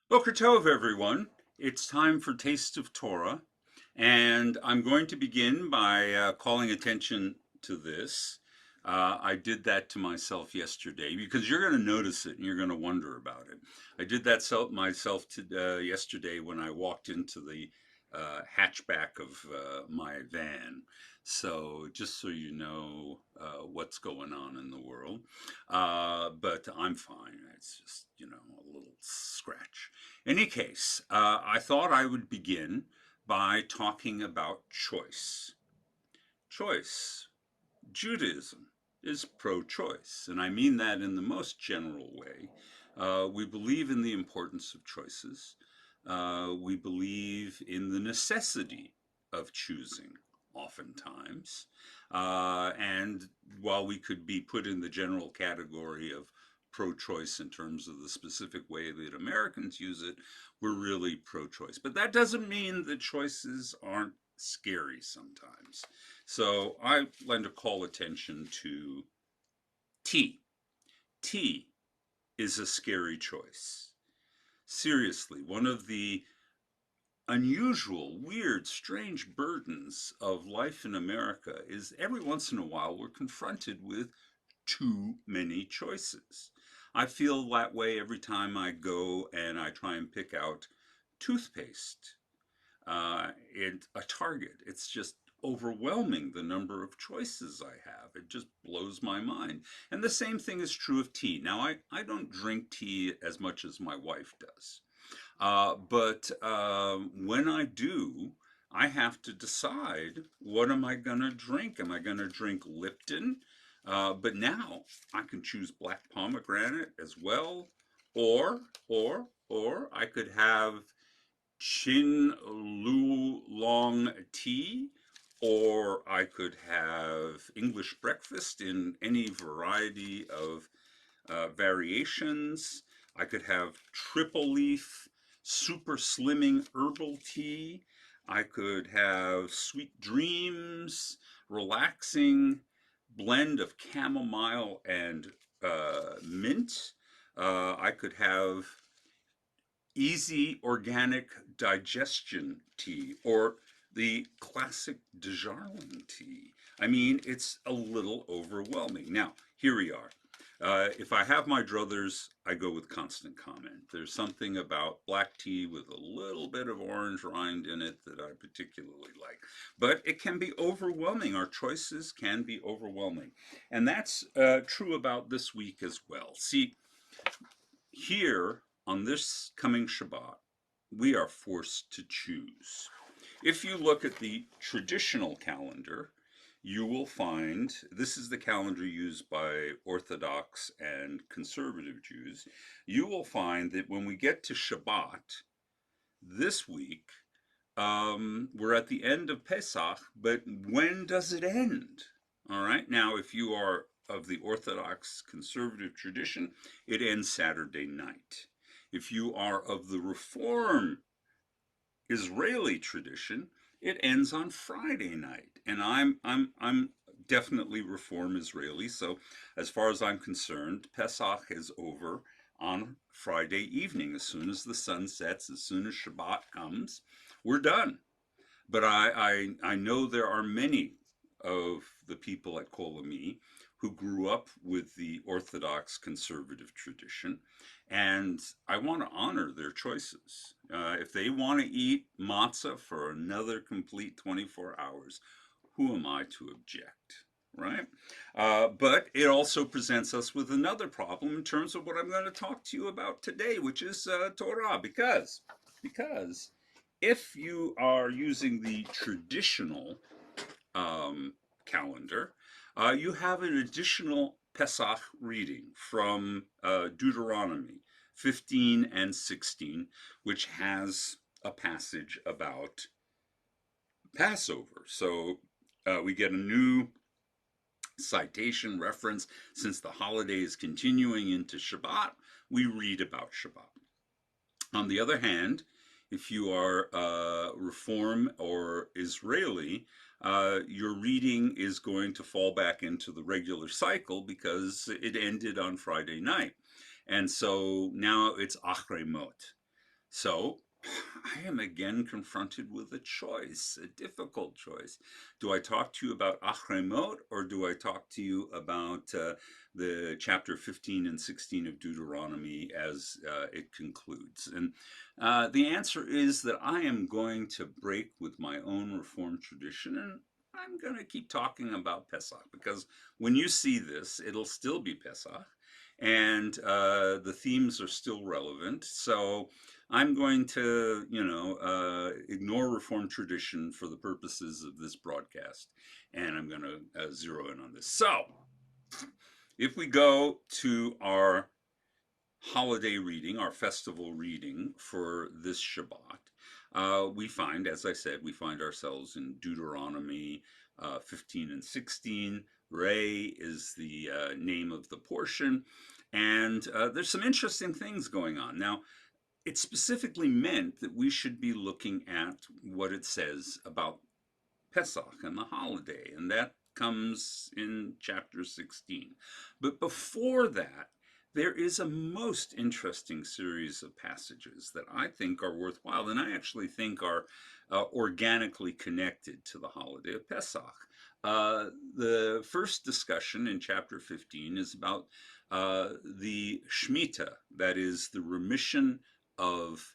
Boker Tov, everyone. It's time for Taste of Torah, and I'm going to begin by calling attention to this. I did that to myself yesterday because you're going to notice it and you're going to wonder about it. I did that myself yesterday when I walked into the hatchback of my van. So, just so you know what's going on in the world. But I'm fine. It's just, a little scratch. Any case, I thought I would begin by talking about choice. Choice. Judaism is pro choice, and I mean that in the most general way. We believe in the importance of choices. We believe in the necessity of choosing, oftentimes. And while we could be put in the general category of pro choice in terms of the specific way that Americans use it, we're really pro choice. But that doesn't mean that choices aren't scary sometimes. So I like to call attention to tea. Tea is a scary choice. Seriously, one of the unusual, weird, strange burdens of life in America is every once in a while we're confronted with too many choices. I feel that way every time I go and I try and pick out toothpaste in a Target. It's just overwhelming the number of choices I have. It just blows my mind. And the same thing is true of tea. Now, I don't drink tea as much as my wife does. But when I do, I have to decide what am I going to drink? Am I going to drink Lipton? But now I can choose black pomegranate as well, or I could have Chin Lu Long tea, or I could have English breakfast in any variety of variations. I could have triple leaf, super slimming herbal tea. I could have sweet dreams, relaxing blend of chamomile and mint. I could have easy organic digestion tea or the classic Desjardins tea. I mean, it's a little overwhelming. Now, here we are. If I have my druthers, I go with constant comment. There's something about black tea with a little bit of orange rind in it that I particularly like. But it can be overwhelming. Our choices can be overwhelming. And that's true about this week as well. See, here on this coming Shabbat, we are forced to choose. If you look at the traditional calendar, you will find this is the calendar used by Orthodox and conservative Jews. You will find that when we get to Shabbat this week, we're at the end of Pesach, but when does it end? All right. Now, if you are of the Orthodox conservative tradition, it ends Saturday night. If you are of the Reform Israeli tradition, it ends on Friday night. And I'm definitely Reform Israeli. So as far as I'm concerned, Pesach is over on Friday evening. As soon as the sun sets, as soon as Shabbat comes, we're done. But I know there are many of the people at Kolami who grew up with the Orthodox conservative tradition, and I want to honor their choices. If they want to eat matzah for another complete 24 hours, who am I to object? Right? But it also presents us with another problem in terms of what I'm going to talk to you about today, which is Torah, because if you are using the traditional calendar, you have an additional Pesach reading from Deuteronomy 15 and 16, which has a passage about Passover. So we get a new citation reference. Since the holiday is continuing into Shabbat, we read about Shabbat. On the other hand, if you are Reform or Israeli, your reading is going to fall back into the regular cycle because it ended on Friday night. And so now it's Achrei Mot. So I am again confronted with a choice, a difficult choice. Do I talk to you about Achremot, or do I talk to you about the chapter 15 and 16 of Deuteronomy as it concludes? And the answer is that I am going to break with my own Reformed tradition, and I'm going to keep talking about Pesach, because when you see this, it'll still be Pesach, and the themes are still relevant. So I'm going to, ignore Reformed tradition for the purposes of this broadcast, and I'm going to zero in on this. So, if we go to our holiday reading, our festival reading for this Shabbat, we find, as I said, we find ourselves in Deuteronomy 15 and 16. Ray is the name of the portion, and there's some interesting things going on. Now, it specifically meant that we should be looking at what it says about Pesach and the holiday, and that comes in chapter 16. But before that, there is a most interesting series of passages that I think are worthwhile, and I actually think are organically connected to the holiday of Pesach. The first discussion in chapter 15 is about the Shemitah, that is, the remission of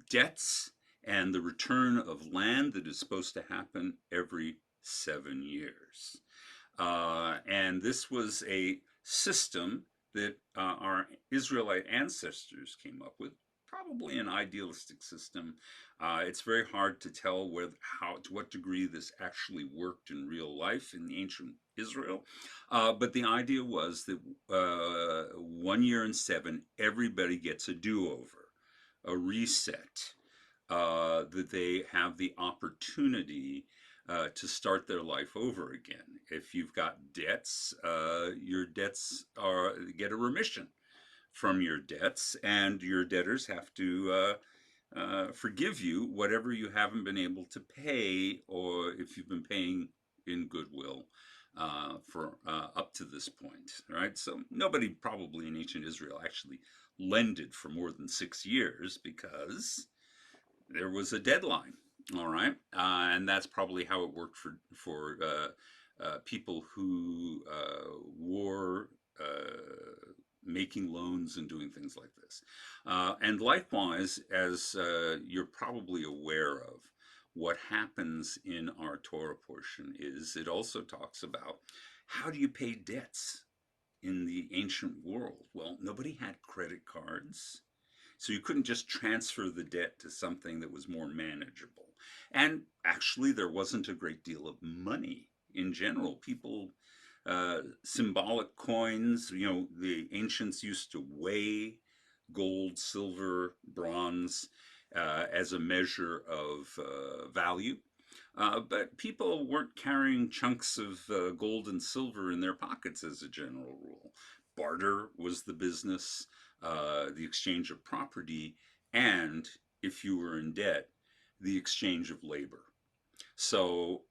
debts and the return of land that is supposed to happen every 7 years. And this was a system that our Israelite ancestors came up with, probably an idealistic system. It's very hard to tell to what degree this actually worked in real life in the ancient Israel. But the idea was that 1 year in seven, everybody gets a do-over, a reset, that they have the opportunity to start their life over again. If you've got debts, your debts get a remission from your debts, and your debtors have to forgive you whatever you haven't been able to pay, or if you've been paying in goodwill for up to this point, right? So nobody probably in ancient Israel actually lended for more than 6 years because there was a deadline. All right, and that's probably how it worked for people who were making loans and doing things like this. And likewise, as you're probably aware of, what happens in our Torah portion is it also talks about how do you pay debts in the ancient world. Well, nobody had credit cards. So you couldn't just transfer the debt to something that was more manageable. And actually, there wasn't a great deal of money in general. People, symbolic coins, the ancients used to weigh gold, silver, bronze as a measure of value. But people weren't carrying chunks of gold and silver in their pockets as a general rule. Barter was the business, the exchange of property, and if you were in debt, the exchange of labor. So,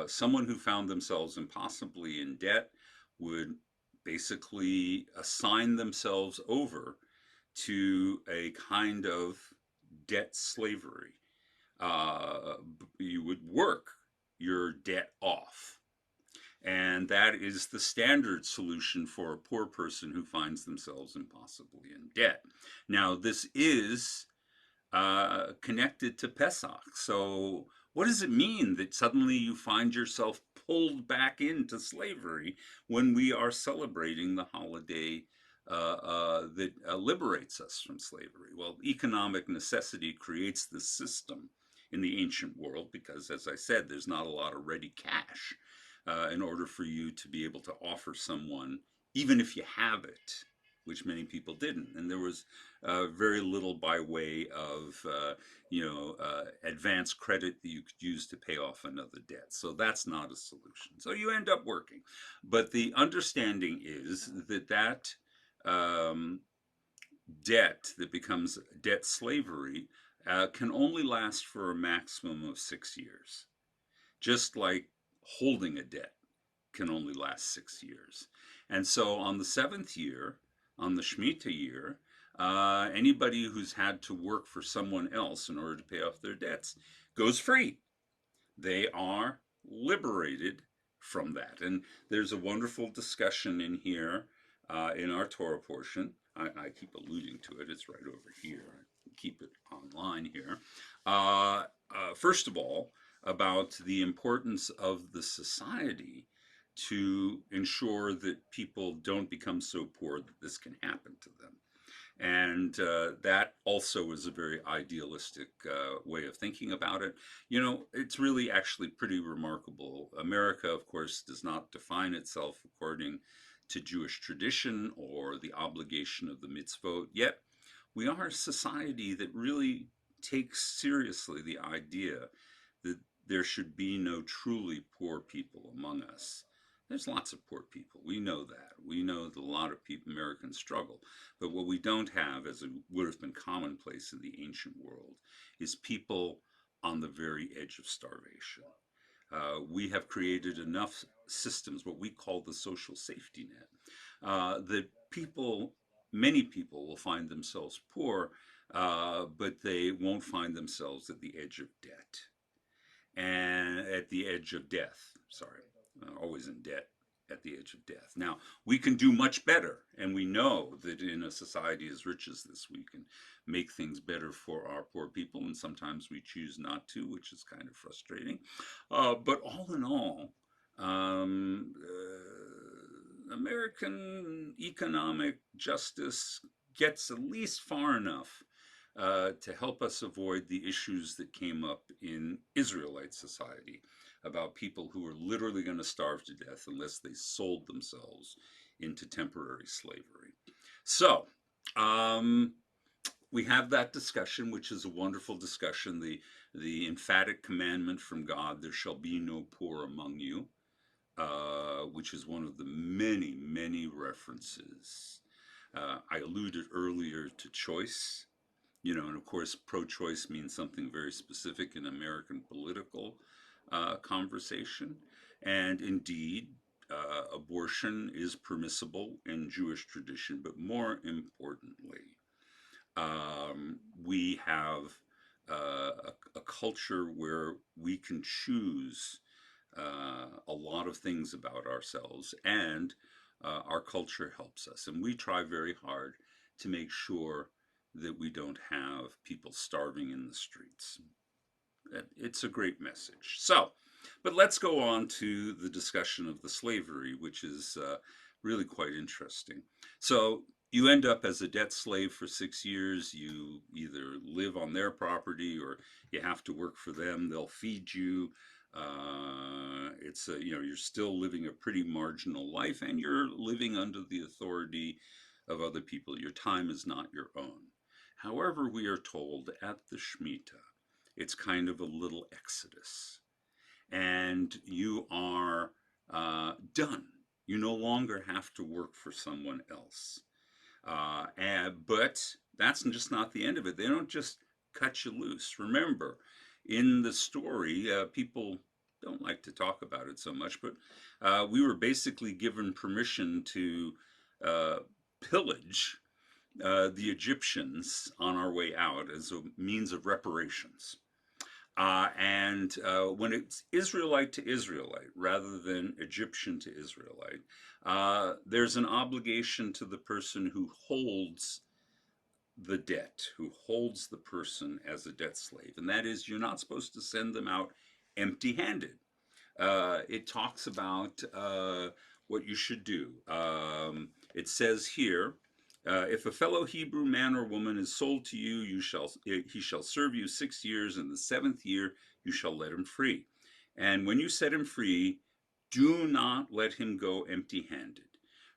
someone who found themselves impossibly in debt would basically assign themselves over to a kind of debt slavery. You would work your debt off. And that is the standard solution for a poor person who finds themselves impossibly in debt. Now, this is connected to Pesach. So, what does it mean that suddenly you find yourself pulled back into slavery when we are celebrating the holiday that liberates us from slavery? Well, economic necessity creates this system in the ancient world because, as I said, there's not a lot of ready cash in order for you to be able to offer someone, even if you have it, which many people didn't. And there was very little by way of, advance credit that you could use to pay off another debt. So that's not a solution. So you end up working. But the understanding is that debt that becomes debt slavery can only last for a maximum of 6 years, just like holding a debt can only last 6 years. And so on the seventh year, on the Shemitah year, Anybody who's had to work for someone else in order to pay off their debts goes free. They are liberated from that. And there's a wonderful discussion in here in our Torah portion. I keep alluding to it, it's right over here. I keep it online here. First of all, about the importance of the society to ensure that people don't become so poor that this can happen to them. And that also is a very idealistic way of thinking about it. You know, it's really actually pretty remarkable. America, of course, does not define itself according to Jewish tradition or the obligation of the mitzvot, yet we are a society that really takes seriously the idea that there should be no truly poor people among us. There's lots of poor people. We know that. We know that a lot of people, Americans struggle. But what we don't have, as it would have been commonplace in the ancient world, is people on the very edge of starvation. We have created enough systems, what we call the social safety net, that people, many people will find themselves poor, but they won't find themselves at the edge of debt and at the edge of death. Sorry, always in debt, at the edge of death. Now, we can do much better, and we know that in a society as rich as this, we can make things better for our poor people, and sometimes we choose not to, which is kind of frustrating. But all in all, American economic justice gets at least far enough to help us avoid the issues that came up in Israelite society about people who were literally going to starve to death unless they sold themselves into temporary slavery. So, we have that discussion, which is a wonderful discussion. The emphatic commandment from God, there shall be no poor among you, which is one of the many, many references. I alluded earlier to choice. You know, and of course, pro-choice means something very specific in American political conversation. And indeed, abortion is permissible in Jewish tradition, but more importantly, we have a culture where we can choose a lot of things about ourselves, and our culture helps us. And we try very hard to make sure that we don't have people starving in the streets. It's a great message. So, but let's go on to the discussion of the slavery, which is really quite interesting. So, you end up as a debt slave for 6 years. You either live on their property or you have to work for them. They'll feed you. It's a, you know, you're still living a pretty marginal life, and you're living under the authority of other people. Your time is not your own. However, we are told at the Shemitah, it's kind of a little exodus, and you are done. You no longer have to work for someone else. But that's just not the end of it. They don't just cut you loose. Remember, in the story, people don't like to talk about it so much, but we were basically given permission to pillage the Egyptians on our way out as a means of reparations. And when it's Israelite to Israelite rather than Egyptian to Israelite, there's an obligation to the person who holds the debt, who holds the person as a debt slave. And that is, you're not supposed to send them out empty handed. It talks about what you should do. It says here, if a fellow Hebrew man or woman is sold to you, he shall serve you 6 years. In the 7th year, you shall let him free. And when you set him free, do not let him go empty-handed.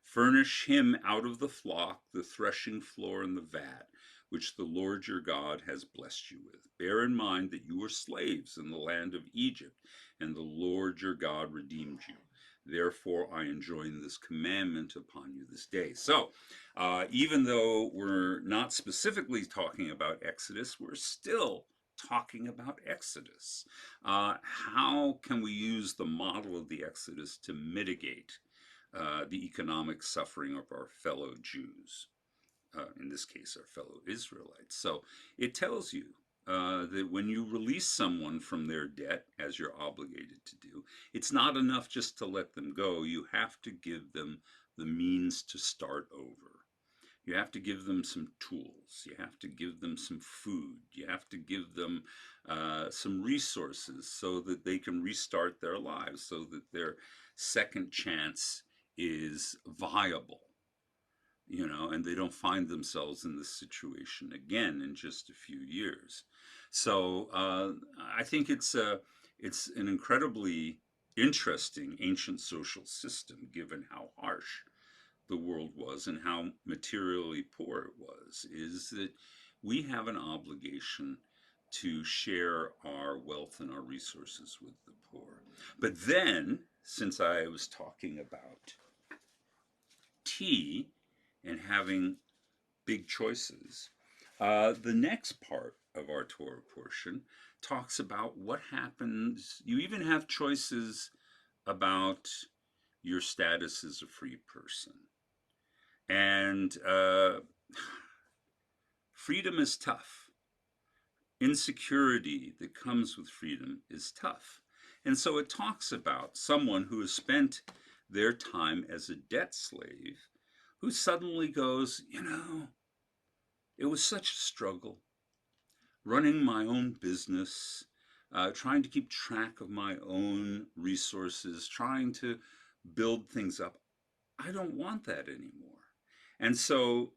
Furnish him out of the flock, the threshing floor, and the vat, which the Lord your God has blessed you with. Bear in mind that you were slaves in the land of Egypt, and the Lord your God redeemed you. Therefore, I enjoin this commandment upon you this day. So, even though we're not specifically talking about Exodus, we're still talking about Exodus. How can we use the model of the Exodus to mitigate the economic suffering of our fellow Jews? in this case, our fellow Israelites. So it tells you that when you release someone from their debt, as you're obligated to do, it's not enough just to let them go. You have to give them the means to start over. You have to give them some tools. You have to give them some food. You have to give them some resources so that they can restart their lives, so that their second chance is viable, and they don't find themselves in this situation again in just a few years. So I think it's an incredibly interesting ancient social system, given how harsh the world was and how materially poor it was, is that we have an obligation to share our wealth and our resources with the poor. But then, since I was talking about tea and having big choices, the next part of our Torah portion talks about what happens. You even have choices about your status as a free person. And freedom is tough. Insecurity that comes with freedom is tough. And so it talks about someone who has spent their time as a debt slave who suddenly goes, it was such a struggle running my own business, trying to keep track of my own resources, trying to build things up. I don't want that anymore. And so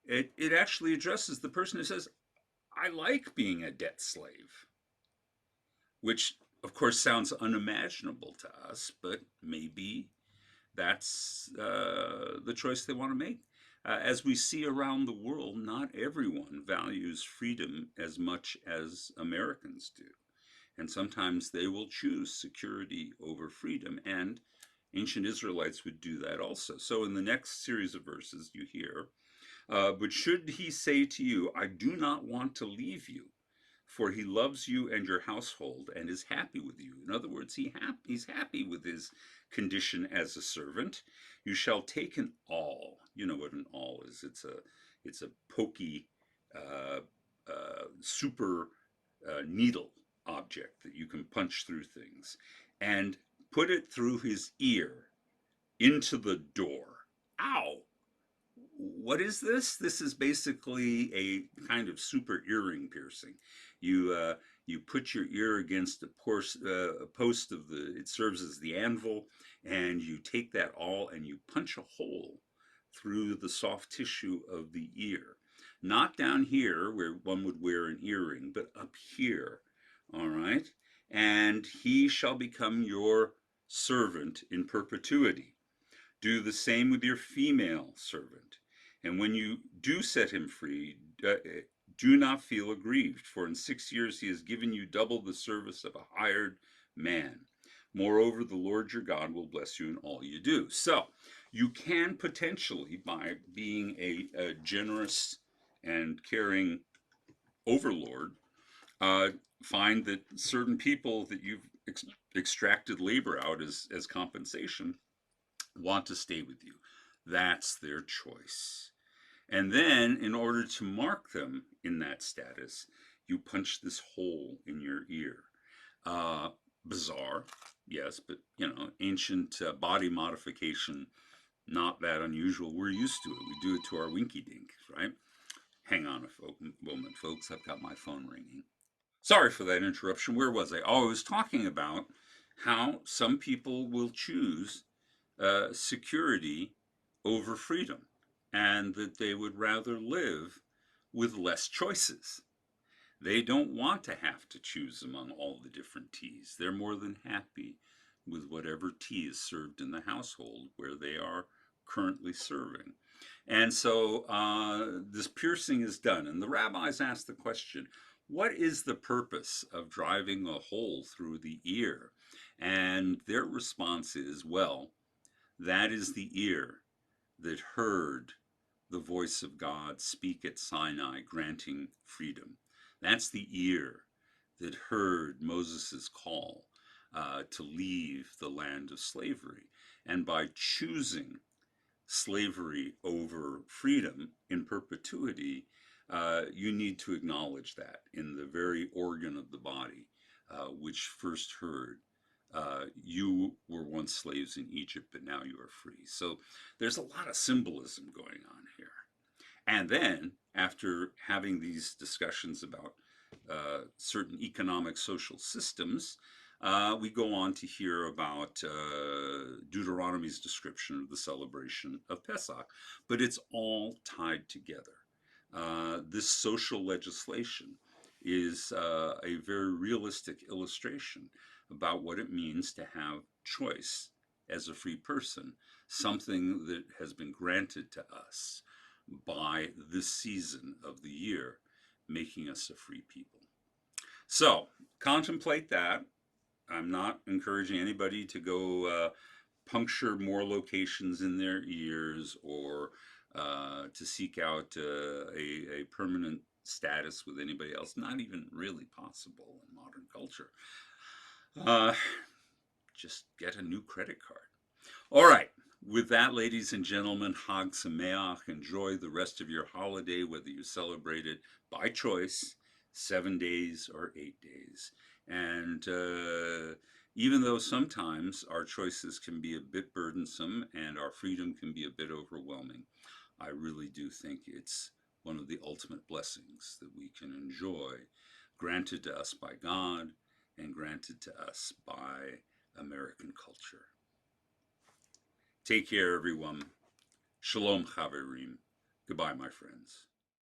it actually addresses the person who says, I like being a debt slave, which of course sounds unimaginable to us, but maybe that's the choice they want to make. As we see around the world, not everyone values freedom as much as Americans do. And sometimes they will choose security over freedom. And ancient Israelites would do that also. So in the next series of verses, you hear, but should he say to you, I do not want to leave you, for he loves you and your household and is happy with you. In other words, he's happy with his condition as a servant. You shall take an awl. You know what an awl is. It's a pokey, super needle object that you can punch through things, and put it through his ear into the door. Ow! What is this? This is basically a kind of super earring piercing. You put your ear against a post of it serves as the anvil, and you take that awl and you punch a hole through the soft tissue of the ear. Not down here where one would wear an earring, but up here. All right? And he shall become your servant in perpetuity. Do the same with your female servant. And when you do set him free, do not feel aggrieved, for in 6 years he has given you double the service of a hired man. Moreover, the Lord your God will bless you in all you do. So you can potentially, by being a generous and caring overlord, find that certain people that you've extracted labor out as compensation want to stay with you. That's their choice. And then, in order to mark them in that status, you punch this hole in your ear. Bizarre, yes, but ancient body modification, not that unusual. We're used to it. We do it to our winky dink, right? Hang on a moment, folks. I've got my phone ringing. Sorry for that interruption. Where was I? Oh, I was talking about how some people will choose security over freedom, and that they would rather live with less choices. They don't want to have to choose among all the different teas. They're more than happy with whatever tea is served in the household where they are currently serving. And so this piercing is done. And the rabbis ask the question, what is the purpose of driving a hole through the ear? And their response is, well, that is the ear that heard the voice of God speak at Sinai, granting freedom. That's the ear that heard Moses' call to leave the land of slavery. And by choosing slavery over freedom in perpetuity, you need to acknowledge that in the very organ of the body which first heard, you were once slaves in Egypt, but now you are free. So there's a lot of symbolism going on here. And then, after having these discussions about certain economic social systems, we go on to hear about Deuteronomy's description of the celebration of Pesach. But it's all tied together. This social legislation is a very realistic illustration about what it means to have choice as a free person, something that has been granted to us by this season of the year, making us a free people. So contemplate that. I'm not encouraging anybody to go puncture more locations in their ears or to seek out a permanent status with anybody else. Not even really possible in modern culture. Uh, just get a new credit card. All right. With that, ladies and gentlemen, Hag Sameach. Enjoy the rest of your holiday, whether you celebrate it by choice, 7 days or 8 days. And even though sometimes our choices can be a bit burdensome and our freedom can be a bit overwhelming, I really do think it's one of the ultimate blessings that we can enjoy, granted to us by God and granted to us by American culture. Take care, everyone. Shalom, Chaverim. Goodbye, my friends.